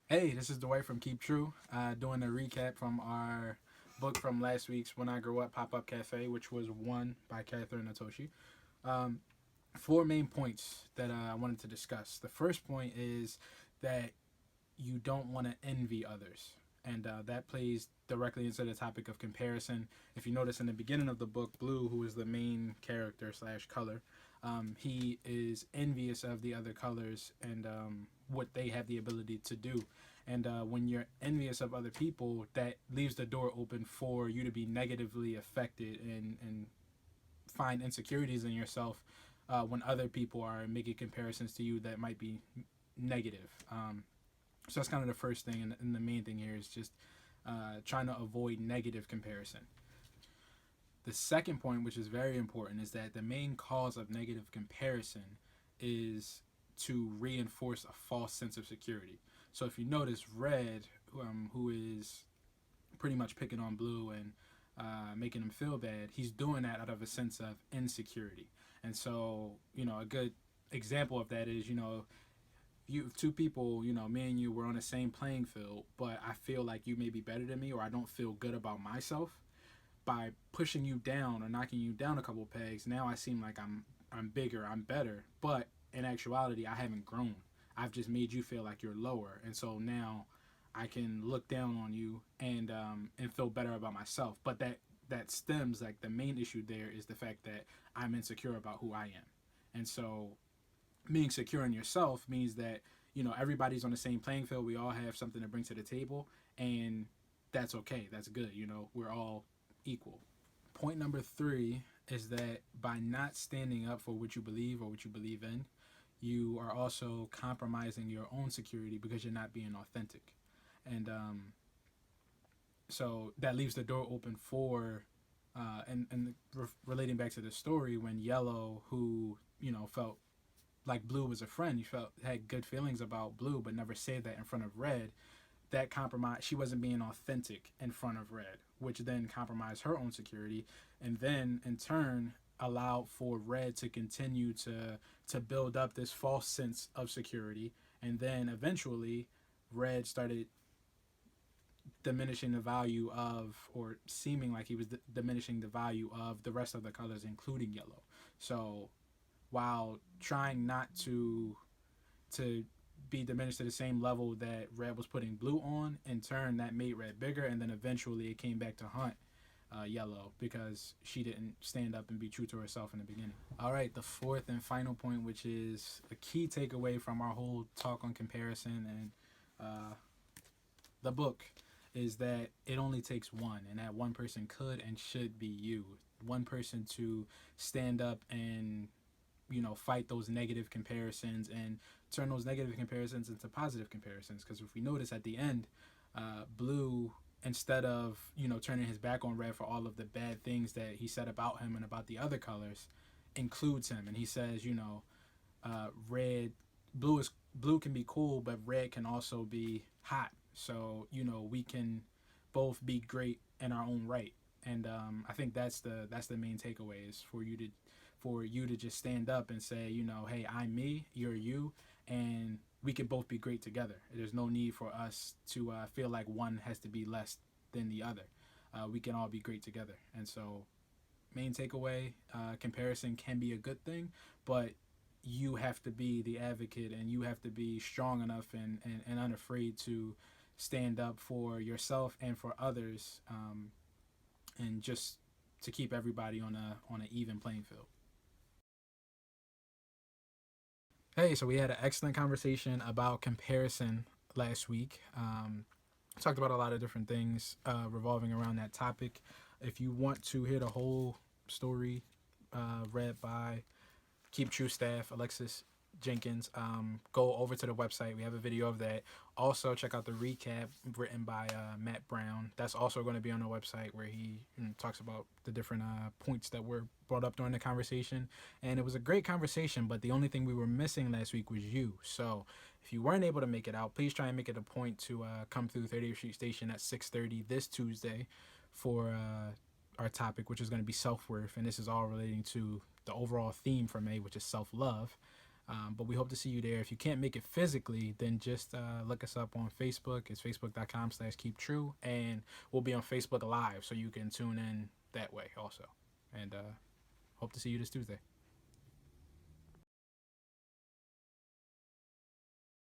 Hey, this is Dwight from Keep True, doing a recap from our book from last week's When I Grow Up Pop Up Cafe, which was one by Kathryn Otoshi. Um, Four main points that I wanted to discuss. The first point is that you don't want to envy others. And that plays directly into the topic of comparison. If you notice in the beginning of the book, Blue, who is the main character slash color, he is envious of the other colors and what they have the ability to do. And when you're envious of other people, that leaves the door open for you to be negatively affected and find insecurities in yourself when other people are making comparisons to you that might be negative. So that's kind of the first thing, and the main thing here is just trying to avoid negative comparison. The second point, which is very important, is that the main cause of negative comparison is to reinforce a false sense of security. So if you notice, Red, who is pretty much picking on Blue and making him feel bad, he's doing that out of a sense of insecurity. And so, a good example of that is, you two people, me and you were on the same playing field, but I feel like you may be better than me, or I don't feel good about myself. By pushing you down or knocking you down a couple pegs, now I seem like I'm bigger, I'm better, but in actuality, I haven't grown. I've just made you feel like you're lower, and so now I can look down on you and feel better about myself. But that stems, like, the main issue there is the fact that I'm insecure about who I am, and so being secure in yourself means that everybody's on the same playing field. We all have something to bring to the table, and that's okay. That's good. We're all equal. Point number three is that by not standing up for what you believe or what you believe in, you are also compromising your own security because you're not being authentic. And so that leaves the door open for, relating back to the story, when Yellow, who, felt like Blue was a friend, you felt had good feelings about Blue, but never said that in front of Red, that compromise, she wasn't being authentic in front of Red, which then compromised her own security, and then in turn allowed for Red to continue to build up this false sense of security, and then eventually Red started diminishing the value of, or seeming like he was diminishing the value of, the rest of the colors, including Yellow. So while trying not to be diminished to the same level that Red was putting Blue on, in turn that made Red bigger, and then eventually it came back to hunt Yellow because she didn't stand up and be true to herself in the beginning. All right, the fourth and final point, which is a key takeaway from our whole talk on comparison and the book, is that it only takes one, and that one person could and should be you. One person to stand up and fight those negative comparisons and turn those negative comparisons into positive comparisons. Because if we notice at the end, Blue, instead of turning his back on Red for all of the bad things that he said about him and about the other colors, includes him, and he says, red blue can be cool, but red can also be hot. So we can both be great in our own right. And I think that's the main takeaway, is for you to just stand up and say, hey, I'm me, you're you, and we can both be great together. There's no need for us to feel like one has to be less than the other. We can all be great together. And so, main takeaway, comparison can be a good thing, but you have to be the advocate, and you have to be strong enough and unafraid to stand up for yourself and for others, and just to keep everybody on an even playing field. Hey, so we had an excellent conversation about comparison last week. Talked about a lot of different things revolving around that topic. If you want to hear the whole story read by Keep True staff, Alexis Jenkins, go over to the website. We have a video of that. Also, check out the recap written by Matt Brown. That's also going to be on the website, where he talks about the different points that were brought up during the conversation. And it was a great conversation, but the only thing we were missing last week was you. So if you weren't able to make it out, please try and make it a point to come through 30th Street Station at 6:30 this Tuesday for our topic, which is going to be self-worth. And this is all relating to the overall theme for May, which is self-love. But we hope to see you there. If you can't make it physically, then just look us up on Facebook. It's facebook.com/keeptrue. And we'll be on Facebook Live, so you can tune in that way also. And hope to see you this Tuesday.